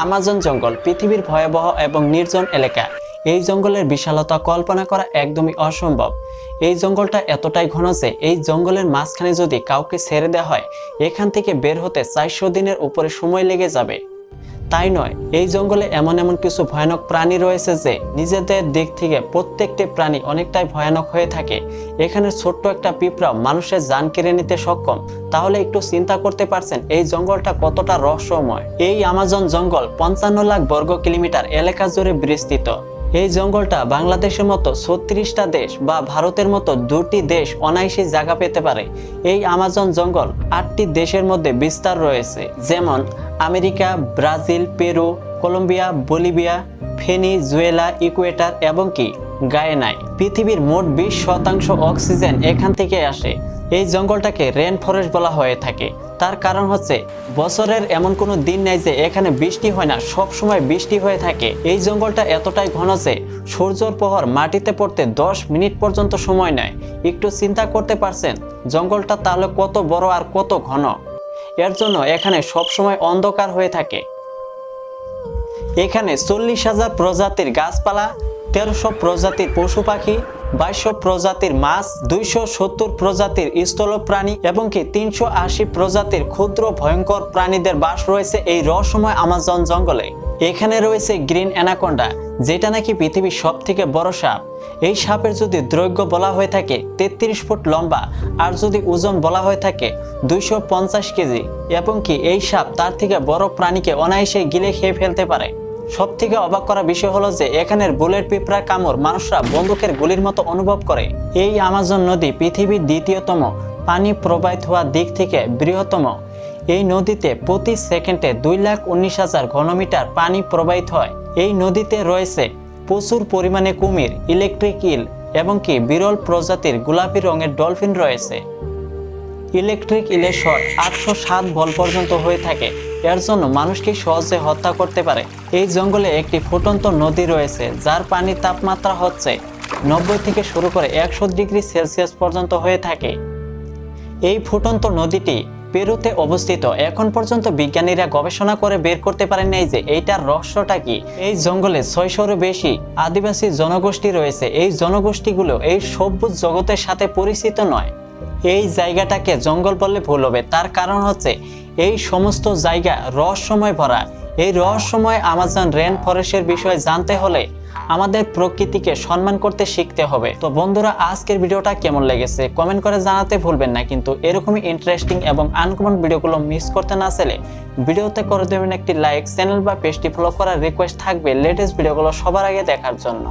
Amazon জঙ্গল পৃথিবীর ভয়াবহ এবং নির্জন এলাকা। এই জঙ্গলের বিশালতা কল্পনা করা একদমই অসম্ভব। এই জঙ্গলটা এতটাই ঘন যে এই জঙ্গলের মাঝখানে যদি কাউকে ছেড়ে দেওয়া হয়, এখান থেকে বের হতে 400 দিনের উপরে সময় লেগে যাবে। তাই নয়, এই জঙ্গলে এমন এমন কিছু ভয়ানক প্রাণী রয়েছে যে নিজেদের দিক থেকে প্রত্যেকটি প্রাণী অনেকটাই ভয়ানক হয়ে থাকে। এখানে ছোট্ট একটা পিঁপড়া মানুষের জান কেড়ে নিতে সক্ষম। তাহলে একটু চিন্তা করতে পারছেন এই জঙ্গলটা কতটা রহস্যময়। এই আমাজন জঙ্গল 55 লাখ বর্গ কিলোমিটার এলাকা জুড়ে বিস্তৃত। এই জঙ্গলটা বাংলাদেশের মতো 36টা দেশ বা ভারতের মতো 2টি দেশ অনায়াসে জায়গা পেতে পারে। এই আমাজন জঙ্গল 8টি দেশের মধ্যে বিস্তার রয়েছে, যেমন America, Brazil, Peru, Colombia, Bolivia, Venezuela, Ecuador এবং কি গায়ানায়। পৃথিবীর মোট 20% অক্সিজেন এখান থেকে আসে। এই জঙ্গলটাকে রেন ফরেস্ট বলা হয়ে থাকে। তার কারণ হচ্ছে বছরের এমন কোনো দিন নাই যে এখানে বৃষ্টি হয় না, সব সময় বৃষ্টি হয়ে থাকে। এই জঙ্গলটা এতটাই ঘন যে সূর্যের প্রহর মাটিতে পড়তে 10 মিনিট পর্যন্ত সময় নেয়। একটু চিন্তা করতে পারছেন জঙ্গলটা তাহলে কত বড় আর কত ঘন। এর জন্য এখানে সব সময় অন্ধকার হয়ে থাকে। এখানে 40,000 প্রজাতির গাছপালা, 1300 প্রজাতির পশু পাখি, 2200 প্রজাতির মাছ, 270 প্রজাতির স্থল প্রাণী এবং কি 380 প্রজাতির ক্ষুদ্র ভয়ঙ্কর প্রাণীদের বাস রয়েছে এই রহস্যময় আমাজন জঙ্গলে। এখানে রয়েছে গ্রিন অ্যানাকোন্ডা, যেটা নাকি পৃথিবীর সব থেকে বড় সাপ। এই সাপের যদি দৈর্ঘ্য বলা হয়ে থাকে 33 ফুট লম্বা, আর যদি ওজন বলা হয়ে থাকে 250 কেজি, এবং কি এই সাপ তার থেকে বড় প্রাণীকে অনায়াসে গিলে খেয়ে ফেলতে পারে। সব থেকে অবাক করা বিষয় হলো যে এখানের বুলেট পিঁপড়ার কামড় মানুষরা বন্দুকের গুলির মতো অনুভব করে। এই আমাজন নদী পৃথিবীর দ্বিতীয়তম পানি প্রবাহিত হওয়ার দিক থেকে বৃহত্তম। এই নদীতে প্রতি সেকেন্ডে 2,19,000 ঘনমিটার পানি প্রবাহিত হয়। এই নদীতে রয়েছে প্রচুর পরিমাণে কুমির, ইলেকট্রিক ইল এবং কি বিরল প্রজাতির গোলাপি রঙের ডলফিন রয়েছে। ইলেকট্রিক ইলের শট 807 ভোল্ট পর্যন্ত হয়ে থাকে। এর জন্য মানুষকে সহজে হত্যা করতে পারে। এই জঙ্গলে একটি ফুটন্ত নদী রয়েছে যার পানির তাপমাত্রা হচ্ছে 90 থেকে শুরু করে 100 ডিগ্রি সেলসিয়াস পর্যন্ত হয়ে থাকে। এই ফুটন্ত নদীটি পেরুতে অবস্থিত। এখন পর্যন্ত বিজ্ঞানীরা গবেষণা করে বের করতে পারেন নাই যে এইটার রহস্যটা কি। এই জঙ্গলে 600-এরও বেশি আদিবাসী জনগোষ্ঠী রয়েছে। এই জনগোষ্ঠীগুলো এই সভ্য জগতের সাথে পরিচিত নয়। এই জায়গাটাকে জঙ্গল বললে ভুল হবে, তার কারণ হচ্ছে এই সমস্ত জায়গা রহস্যময় ভরা। এই রহস্যময় আমাজন রেন ফরেস্টের বিষয়ে জানতে হলে আমাদের প্রকৃতিকে সম্মান করতে শিখতে হবে। তো বন্ধুরা, আজকের ভিডিওটা কেমন লেগেছে কমেন্ট করে জানাতে ভুলবেন না। কিন্তু এরকমই ইন্টারেস্টিং এবং আনকমন ভিডিওগুলো মিস করতে না চাইলে ভিডিওতে করে দেবেন একটি লাইক, চ্যানেল বা পেজটি ফলো করার রিকোয়েস্ট থাকবে লেটেস্ট ভিডিওগুলো সবার আগে দেখার জন্য।